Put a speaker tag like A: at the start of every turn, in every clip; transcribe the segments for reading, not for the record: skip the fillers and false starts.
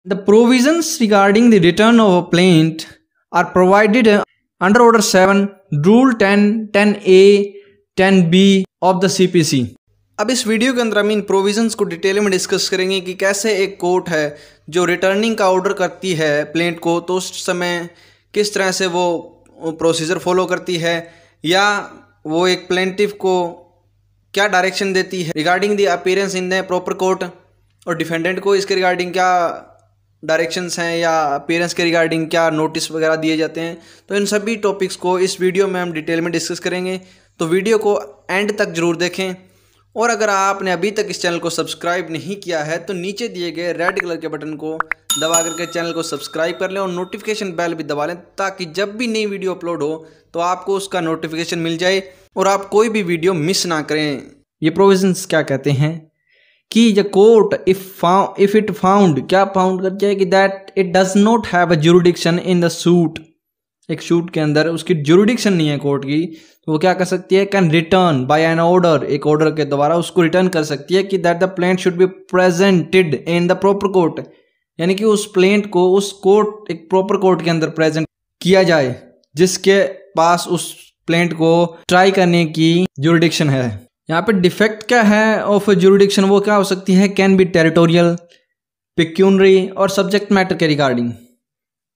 A: The provisions regarding the return of a plaint are provided under Order 7, Rule 10, 10A, 10B of the CPC. अब इस video के अंदर हम इन provisions को detail में डिस्कस करेंगे कि कैसे एक कोर्ट है जो रिटर्निंग का ऑर्डर करती है प्लेंट को, तो उस समय किस तरह से वो प्रोसीजर फॉलो करती है, या वो एक प्लेंटिफ को क्या डायरेक्शन देती है regarding the appearance in the proper court, और डिफेंडेंट को इसके रिगार्डिंग क्या डायरेक्शंस हैं या अपीयरेंस के रिगार्डिंग क्या नोटिस वगैरह दिए जाते हैं। तो इन सभी टॉपिक्स को इस वीडियो में हम डिटेल में डिस्कस करेंगे, तो वीडियो को एंड तक ज़रूर देखें। और अगर आपने अभी तक इस चैनल को सब्सक्राइब नहीं किया है तो नीचे दिए गए रेड कलर के बटन को दबा करके चैनल को सब्सक्राइब कर लें और नोटिफिकेशन बेल भी दबा लें, ताकि जब भी नई वीडियो अपलोड हो तो आपको उसका नोटिफिकेशन मिल जाए और आप कोई भी वीडियो मिस ना करें। ये प्रोविजंस क्या कहते हैं कि the court if it found, क्या फाउंड कर जाए कि that it does not have a jurisdiction in the suit, एक शूट के अंदर उसकी ज्यूरिडिक्शन नहीं है कोर्ट की, तो वो क्या कर सकती है, can return by an order, एक ऑर्डर के द्वारा उसको रिटर्न कर सकती है कि that the plaint should be presented in the proper court, यानी कि उस प्लेंट को उस कोर्ट, एक प्रॉपर कोर्ट के अंदर प्रेजेंट किया जाए जिसके पास उस प्लेंट को ट्राई करने की ज्यूरिडिक्शन है। यहाँ पे डिफेक्ट क्या है ऑफ ज्यूरिडिक्शन, वो क्या हो सकती है, कैन बी टेरिटोरियल, पिक्यूनरी और सब्जेक्ट मैटर के रिगार्डिंग,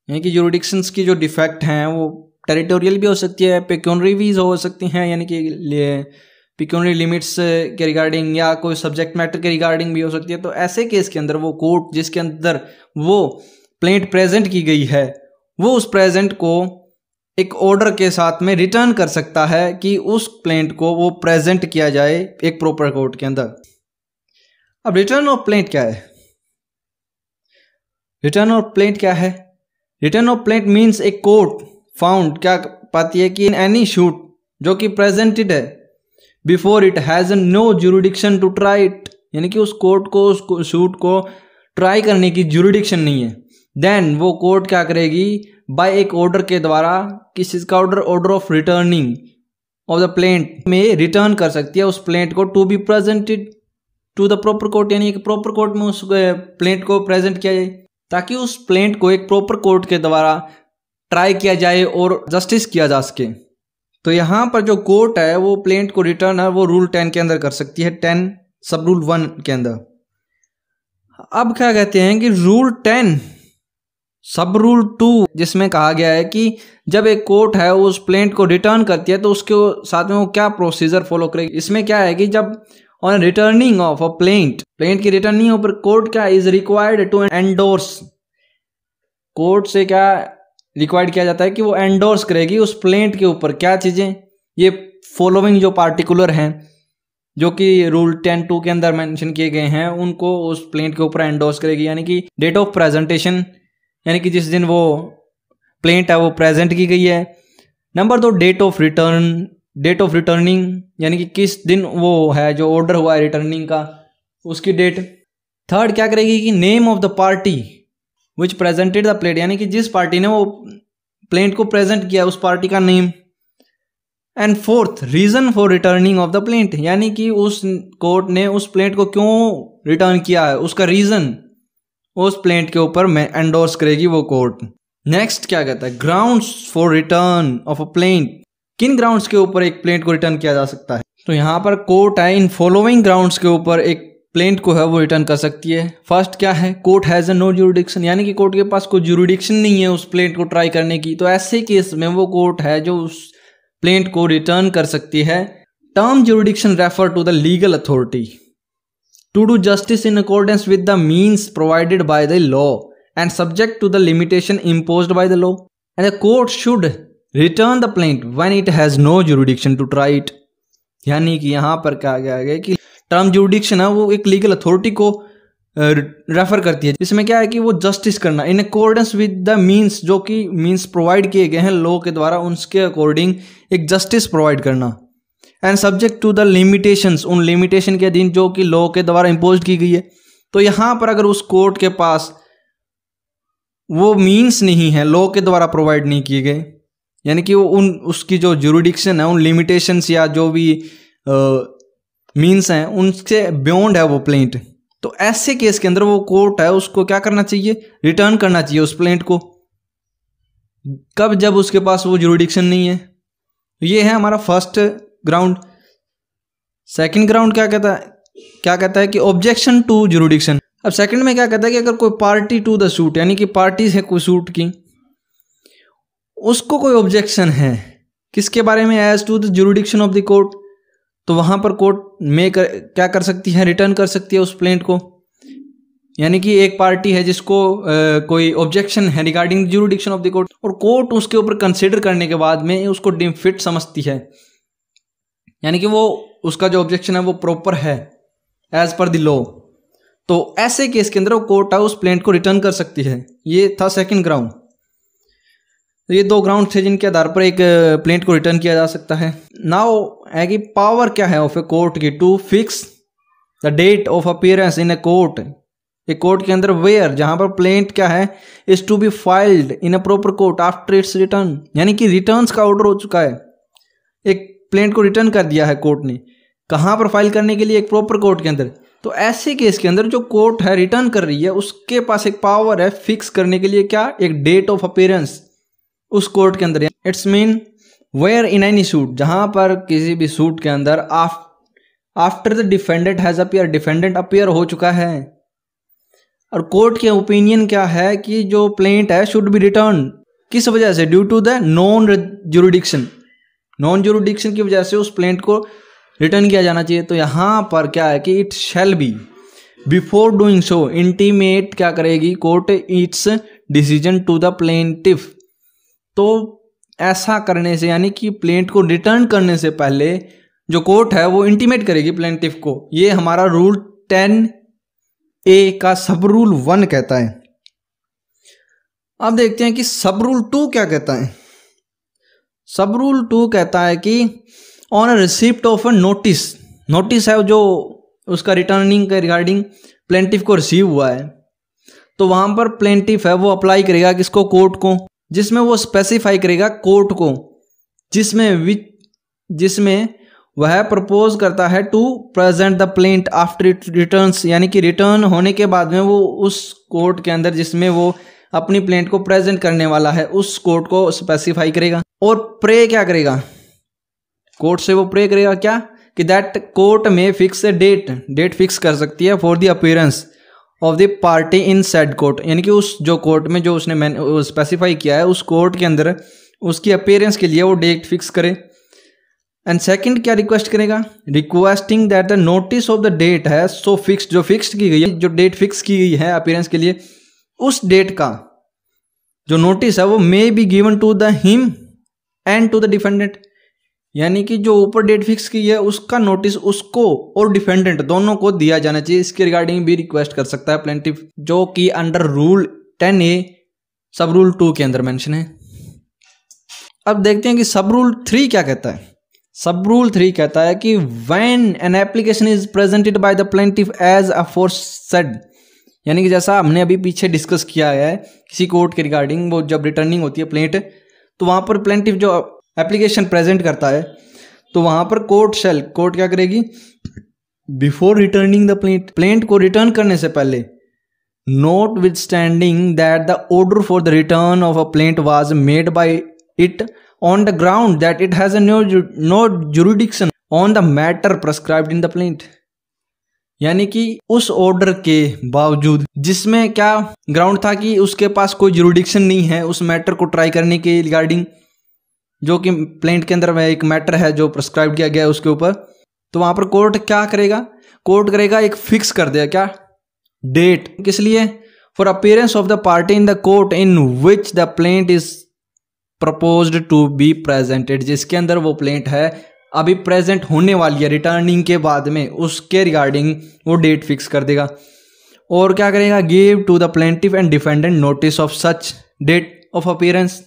A: यानी कि ज्यूरिडिक्शंस की जो डिफेक्ट हैं वो टेरिटोरियल भी हो सकती है, पिक्यूनरी भी हो सकती हैं, यानी कि पिक्यूनरी लिमिट्स के रिगार्डिंग, या कोई सब्जेक्ट मैटर के रिगार्डिंग भी हो सकती है। तो ऐसे केस के अंदर वो कोर्ट जिसके अंदर वो प्लेंट प्रेजेंट की गई है वो उस प्रेजेंट को एक ऑर्डर के साथ में रिटर्न कर सकता है कि उस प्लेंट को वो प्रेजेंट किया जाए एक प्रॉपर कोर्ट के अंदर। अब रिटर्न ऑफ प्लेंट क्या है? रिटर्न ऑफ प्लेंट क्या है? Return of plaint means a court found, क्या पाती है कि इन एनी शूट जो कि प्रेजेंटेड है before it has no jurisdiction to try it, यानी कि उस कोर्ट को उस शूट को ट्राई करने की ज्यूरिडिक्शन नहीं है, देन वो कोर्ट क्या करेगी, बाय एक ऑर्डर के द्वारा, किस चीज का order, order of returning of the plaint में रिटर्न कर सकती है उस प्लेंट को to be presented to the proper court, यानी कि प्रॉपर कोर्ट में उस प्लेंट को प्रेजेंट किया जाए ताकि उस प्लेंट को एक प्रॉपर कोर्ट के द्वारा ट्राई किया जाए और जस्टिस किया जा सके। तो यहाँ पर जो कोर्ट है वो प्लेंट को रिटर्न है वो रूल 10 के अंदर कर सकती है, 10 सब रूल 1 के अंदर। अब क्या कहते हैं कि रूल 10 सब रूल 2 जिसमें कहा गया है कि जब एक कोर्ट है उस प्लेंट को रिटर्न करती है तो उसके साथ में वो क्या प्रोसीजर फॉलो करेगी। इसमें क्या है कि जब on returning of a plaint की रिटर्निंग ऊपर कोर्ट क्या is required to endorse, court से क्या रिक्वायर्ड किया जाता है कि वो एंडोर्स करेगी उस प्लेंट के ऊपर क्या चीजें, ये फॉलोइंग जो पार्टिकुलर हैं जो कि रूल 10(2) के अंदर मेंशन किए गए हैं उनको उस प्लेंट के ऊपर एंडोर्स करेगी, यानी कि डेट ऑफ प्रेजेंटेशन, यानी कि जिस दिन वो प्लेंट है वो प्रेजेंट की गई है। नंबर 2 डेट ऑफ रिटर्निंग, यानी कि किस दिन वो है जो ऑर्डर हुआ है रिटर्निंग का उसकी डेट। थर्ड क्या करेगी कि name of the party which presented the plaint, यानी कि जिस पार्टी ने वो प्लेंट को प्रेजेंट किया उस पार्टी का name. And fourth reason for returning of the plaint, यानी कि उस कोर्ट ने उस प्लेंट को क्यों रिटर्न किया है उसका रीजन उस प्लेंट के ऊपर में एंडोर्स करेगी वो कोर्ट। नेक्स्ट क्या कहता है, grounds for return of a plaint, किन ग्राउंड्स के ऊपर एक प्लेंट को रिटर्न किया जा सकता है। तो यहाँ पर कोर्ट है इन फॉलोइंग ग्राउंड्स के ऊपर एक प्लेंट को है वो रिटर्न कर सकती है। फर्स्ट क्या है, कोर्ट हैज नो ज्यूरिडिक्शन, यानी कि कोर्ट के पास कोई ज्यूरिडिक्शन नहीं है उस प्लेंट को ट्राई करने की, तो ऐसे केस में वो कोर्ट है जो उस प्लेंट को रिटर्न कर सकती है। Term jurisdiction refer to the legal authority to do justice in accordance with the means provided by the law and subject to the limitation imposed by the law, and the court should return the plaint when it has no jurisdiction to try it, यानी कि यहाँ पर कहा गया है कि term jurisdiction है वो एक लीगल अथॉरिटी को रेफर करती है, जिसमें क्या है कि वो जस्टिस करना in accordance with the means, जो कि मीन्स प्रोवाइड किए गए हैं लॉ के द्वारा, उनके अकॉर्डिंग एक जस्टिस प्रोवाइड करना। And subject to the limitations, उन लिमिटेशन के अधीन जो कि लॉ के द्वारा इम्पोज की गई है। तो यहाँ पर अगर उस कोर्ट के पास वो मीन्स नहीं है, लॉ के द्वारा प्रोवाइड नहीं किए गए, यानी कि वो उसकी जो ज्यूरिडिक्शन है उन लिमिटेशंस या जो भी मीन्स हैं उनसे बियॉन्ड है वो प्लेंट, तो ऐसे केस के अंदर वो कोर्ट है उसको क्या करना चाहिए, रिटर्न करना चाहिए उस प्लेंट को। कब, जब उसके पास वो जुरिडिक्शन नहीं है। ये है हमारा फर्स्ट ग्राउंड। सेकंड ग्राउंड क्या कहता है कि ऑब्जेक्शन टू जुरिडिक्शन। अब सेकंड में क्या कहता है कि अगर कोई पार्टी टू द सूट, यानी कि पार्टी है कोई सूट की, उसको कोई ऑब्जेक्शन है किसके बारे में, as to the jurisdiction of the court, तो वहां पर कोर्ट में क्या कर सकती है, रिटर्न कर सकती है उस प्लेंट को। यानी कि एक पार्टी है जिसको कोई ऑब्जेक्शन है regarding jurisdiction of the court, और कोर्ट उसके ऊपर कंसिडर करने के बाद में उसको डीम फिट समझती है, यानी कि वो उसका जो ऑब्जेक्शन है वो प्रॉपर है एज पर द लॉ, तो ऐसे केस के अंदर वो कोर्ट है उस प्लेंट को रिटर्न कर सकती है। ये था सेकंड ग्राउंड। तो ये दो ग्राउंड थे जिनके आधार पर एक प्लेंट को रिटर्न किया जा सकता है। नाउ है कि पावर क्या है ऑफ ए कोर्ट की, to fix the date of appearance in a court, एक कोर्ट के अंदर वेयर, जहां पर प्लेंट क्या है, is to be filed in a proper court after its return, यानी कि रिटर्न्स का ऑर्डर हो चुका है, एक प्लेंट को रिटर्न कर दिया है कोर्ट ने, कहां पर फाइल करने के लिए, एक प्रॉपर कोर्ट के अंदर। तो ऐसे केस के अंदर जो कोर्ट है रिटर्न कर रही है उसके पास एक पावर है फिक्स करने के लिए क्या, एक डेट ऑफ अपीयरेंस उस कोर्ट के अंदर। Its mean where in any suit, जहां पर किसी भी सूट के अंदर after the defendant has appear, defendant appear हो चुका है, और कोर्ट के ओपिनियन क्या है कि जो प्लेंट है शुड बी रिटर्न, किस वजह से, due to the non jurisdiction, non jurisdiction की वजह से उस प्लेंट को रिटर्न किया जाना चाहिए। तो यहां पर क्या है कि it shall be, before doing so intimate क्या करेगी court its decision to the plaintiff, तो ऐसा करने से, यानी कि प्लेंट को रिटर्न करने से पहले जो कोर्ट है वो इंटीमेट करेगी प्लेंटिफ को। ये हमारा रूल 10A का सब रूल 1 कहता है। अब देखते हैं कि सब रूल 2 क्या कहता है। सब रूल 2 कहता है कि on receipt of a notice, notice है जो उसका रिटर्निंग के रिगार्डिंग प्लेंटिफ को रिसीव हुआ है, तो वहां पर प्लेंटिफ है वो अप्लाई करेगा किसको, कोर्ट को, जिसमें वो स्पेसिफाई करेगा कोर्ट को, जिसमें वह प्रपोज करता है to present the plaint after it returns, यानी कि रिटर्न होने के बाद में वो उस कोर्ट के अंदर जिसमें वो अपनी प्लेंट को प्रेजेंट करने वाला है उस कोर्ट को स्पेसिफाई करेगा। और प्रे क्या करेगा, कोर्ट से वो प्रे करेगा क्या, कि दैट कोर्ट में फिक्स ए डेट फिक्स कर सकती है for the appearance of the party in said court, यानी कि उस जो कोर्ट में जो उसने स्पेसिफाई किया है उस कोर्ट के अंदर उसकी अपीयरेंस के लिए वो डेट फिक्स करे। एंड सेकंड क्या रिक्वेस्ट करेगा, requesting that the notice of the date है सो फिक्स्ड, जो फिक्स्ड की गई है, जो डेट फिक्स की गई है अपीयरेंस के लिए, उस डेट का जो नोटिस है वो may be given to the him and to the defendant, यानी कि जो ऊपर डेट फिक्स की है उसका नोटिस उसको और डिफेंडेंट दोनों को दिया जाना चाहिए। इसके रिगार्डिंग भी रिक्वेस्ट कर सकता है प्लेंटिफ, जो कि अंडर रूल 10A सब रूल 2 के अंदर मेंशन है। अब देखते हैं कि सब रूल 3 क्या कहता है। सब रूल 3 कहता है कि when an application is presented by the plaintiff as aforesaid, यानी कि जैसा हमने अभी पीछे डिस्कस किया है किसी कोर्ट के रिगार्डिंग, वो जब रिटर्निंग होती है प्लेंट, तो वहां पर प्लेंटिफ जो एप्लीकेशन प्रेजेंट करता है तो वहां पर कोर्ट क्या करेगी, बिफोर रिटर्निंग द प्लेंट को रिटर्न करने से पहले, note with standing that the order for the return of a plaint was made by it on the ground that it has no jurisdiction on the matter prescribed in the plaint, यानी कि उस order के बावजूद, जिसमें क्या ground था कि उसके पास कोई जुरिडिक्शन नहीं है उस मैटर को ट्राई करने के रिगार्डिंग, जो कि प्लेंट के अंदर एक मैटर है जो प्रिस्क्राइब किया गया है उसके ऊपर, तो वहां पर कोर्ट क्या करेगा, कोर्ट करेगा एक फिक्स कर देगा क्या, डेट, किस लिए, for appearance of the party in the court in which the plaint is proposed to be presented, जिसके अंदर वो प्लेंट है अभी प्रेजेंट होने वाली है रिटर्निंग के बाद में, उसके रिगार्डिंग वो डेट फिक्स कर देगा। और क्या करेगा, give to the plaintiff and defendant notice of such date of appearance,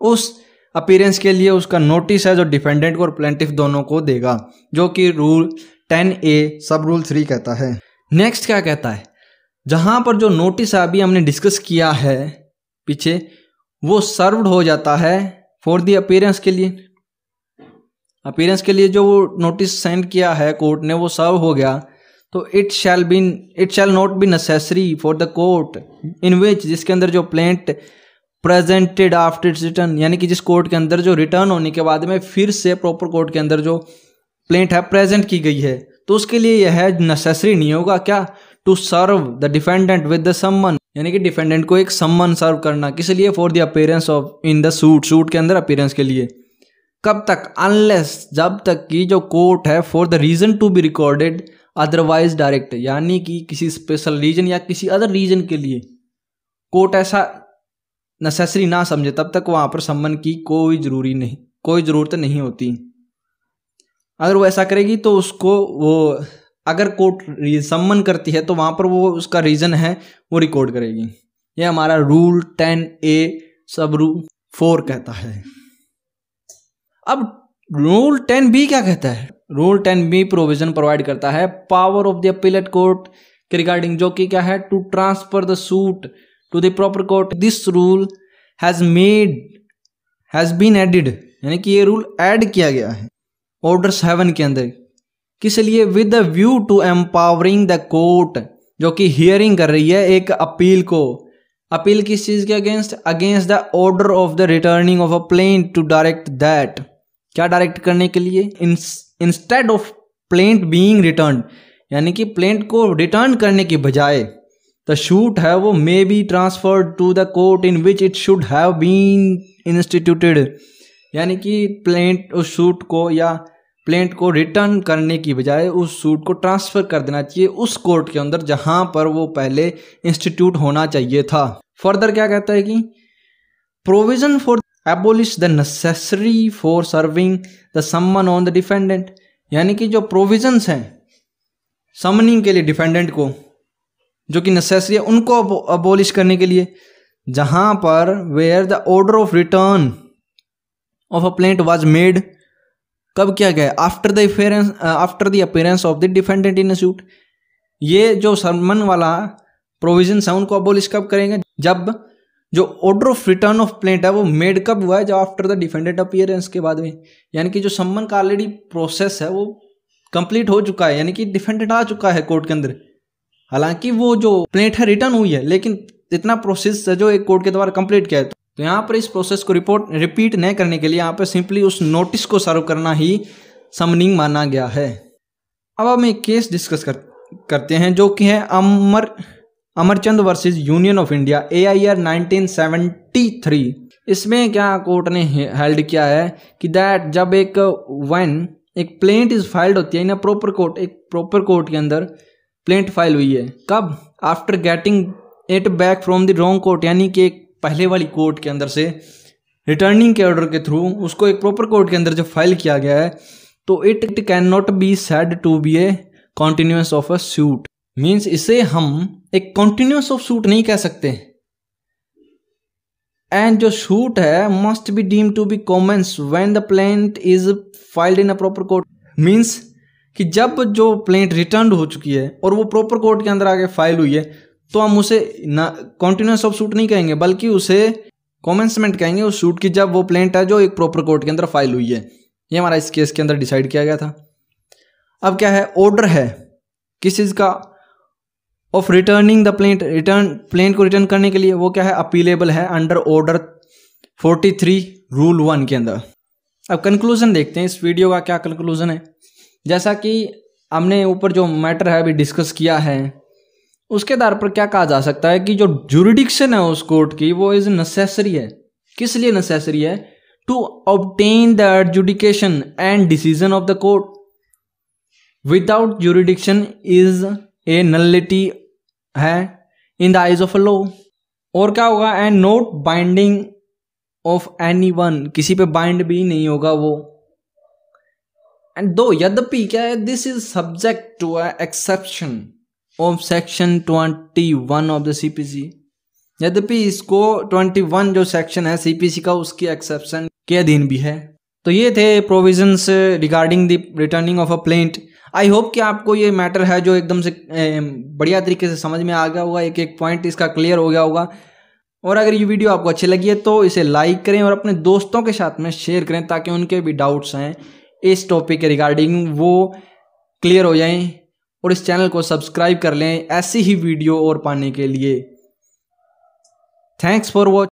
A: उस अपीयरेंस के लिए उसका नोटिस है जो डिफेंडेंट को और प्लेंटिफ दोनों को देगा, जो कि रूल 10A सब रूल 3 कहता है। नेक्स्ट क्या कहता है, जहां पर जो नोटिस अभी हमने डिस्कस किया है पीछे, वो सर्व्ड हो जाता है फॉर द अपीयरेंस के लिए, अपीयरेंस के लिए जो वो नोटिस सेंड किया है कोर्ट ने वो सर्व हो गया, तो it shall not be necessary for the court in which, जिसके अंदर जो plaint presented after its return, यानी कि जिस कोर्ट के अंदर जो रिटर्न होने के बाद में फिर से प्रॉपर कोर्ट के अंदर जो प्लेंट है प्रेजेंट की गई है, तो उसके लिए यह नेसेसरी नहीं होगा क्या, to serve the defendant with the summon, यानी कि डिफेंडेंट को एक सम्मन सर्व करना, किस लिए, for the appearance of in the suit के अंदर अपीयरेंस के लिए। कब तक, अनलेस, जब तक कि जो कोर्ट है for the reason to be recorded otherwise direct, यानी कि किसी स्पेशल रीजन या किसी अदर रीजन के लिए कोर्ट ऐसा नेसेसरी ना समझे, तब तक वहां पर सम्मन की कोई जरूरत नहीं होती। अगर वो ऐसा करेगी तो उसको वो, अगर कोर्ट सम्मन करती है तो वहां पर वो उसका रीजन है वो रिकॉर्ड करेगी। ये हमारा रूल 10A सब रूल 4 कहता है। अब रूल 10B क्या कहता है? रूल 10B प्रोविजन प्रोवाइड करता है power of the appellate court के रिगार्डिंग, जो कि क्या है, to transfer the suit to the proper court. This rule has been added, यानी कि ये रूल ऐड किया गया है ऑर्डर 7 के अंदर। किस लिए? With the view to empowering the court, जो कि हियरिंग कर रही है एक अपील को। अपील किस चीज के against the order of the returning of a plaint, to direct that, क्या डायरेक्ट करने के लिए, instead of plaint being return, यानी कि प्लेंट को रिटर्न करने की बजाय द शूट है वो may be transferred to the court in which it should have been instituted, यानी कि प्लेंट उस शूट को या प्लेंट को रिटर्न करने की बजाय उस सूट को ट्रांसफर कर देना चाहिए उस कोर्ट के अंदर जहां पर वो पहले इंस्टीट्यूट होना चाहिए था। फर्दर क्या कहता है कि provision for abolish the necessary for serving the सम्मन ऑन द डिफेंडेंट, यानी कि जो प्रोविजंस हैं समनिंग के लिए डिफेंडेंट को, जो कि नेसेसरी है, उनको अबोलिश करने के लिए, जहां पर where the order of return of a plaint was made, कब किया गया, after the appearance of the defendant in a suit. ये जो सम्मन वाला प्रोविजन है उनको अबोलिश कब करेंगे, जब जो order of return of plaint है वो मेड कब हुआ है, जब आफ्टर द डिफेंडेंट अपीयरेंस के बाद में, यानी कि जो सम्मन का ऑलरेडी प्रोसेस है वो कंप्लीट हो चुका है, यानी कि डिफेंडेंट आ चुका है कोर्ट के अंदर। हालांकि वो जो प्लेंट है रिटर्न हुई है, लेकिन इतना प्रोसेस है जो एक कोर्ट के द्वारा कंप्लीट किया है, तो यहाँ पर इस प्रोसेस को रिपीट नहीं करने के लिए यहाँ पर सिंपली उस नोटिस को सर्व करना ही समनिंग माना गया है। अब हम एक केस डिस्कस करते हैं जो कि है Amarchand versus union of India AIR 1973। इसमें क्या कोर्ट ने हेल्ड किया है कि दैट जब एक प्लेंट इज फाइल्ड होती है इन प्रॉपर कोर्ट, एक प्रॉपर कोर्ट के अंदर प्लेंट फाइल हुई है, कब, after getting it back from the wrong court, यानी कि एक पहले वाली कोर्ट के अंदर से रिटर्निंग के ऑर्डर के थ्रू उसको एक प्रॉपर कोर्ट के अंदर जब फाइल किया गया है, तो it can not be said to be a continuous of a suit. Means इसे हम एक कॉन्टिन्यूअस ऑफ सूट नहीं कह सकते। एंड जो सूट है must be deemed to be commence when the plaint is filed in a proper court. Means कि जब जो प्लेंट रिटर्न हो चुकी है और वो प्रॉपर कोर्ट के अंदर आके फाइल हुई है, तो हम उसे कॉन्टिन्यूअस ऑफ सूट नहीं कहेंगे, बल्कि उसे कॉमेंसमेंट कहेंगे उस सूट की, जब वो प्लेंट है जो एक प्रॉपर कोर्ट के अंदर फाइल हुई है। ये हमारा इस केस के अंदर डिसाइड किया गया था। अब क्या है, ऑर्डर है किस चीज का, ऑफ रिटर्निंग द प्लेंट को रिटर्न करने के लिए, वो क्या है, अपीलेबल है अंडर ऑर्डर 43 रूल 1 के अंदर। अब कंक्लूजन देखते हैं इस वीडियो का क्या कंक्लूजन है। जैसा कि हमने ऊपर जो मैटर है अभी डिस्कस किया है, उसके आधार पर क्या कहा जा सकता है कि जो जुरिडिक्शन है उस कोर्ट की वो इज नेसेसरी है। किस लिए नेसेसरी है, to obtain the adjudication and decision of the court. Without jurisdiction is a nullity है in the eyes of a law. और क्या होगा, and not binding of anyone, किसी पे बाइंड भी नहीं होगा वो। एंड दो यद्यपि क्या है, this is subject to exception of section 21 of the CPC। यद्यपि इसको 21 जो सेक्शन है CPC का उसकी एक्सेप्शन के अधीन भी है। तो ये थे provisions regarding the returning of a plaint. I hope कि आपको ये मैटर है जो एकदम से बढ़िया तरीके से समझ में आ गया होगा, एक एक पॉइंट इसका क्लियर हो गया होगा। और अगर ये वीडियो आपको अच्छी लगी है तो इसे लाइक करें और अपने दोस्तों के साथ में शेयर करें, ताकि उनके भी डाउट्स हैं इस टॉपिक के रिगार्डिंग वो क्लियर हो जाएं और इस चैनल को सब्सक्राइब कर लें ऐसी ही वीडियो और पाने के लिए। Thanks for watching.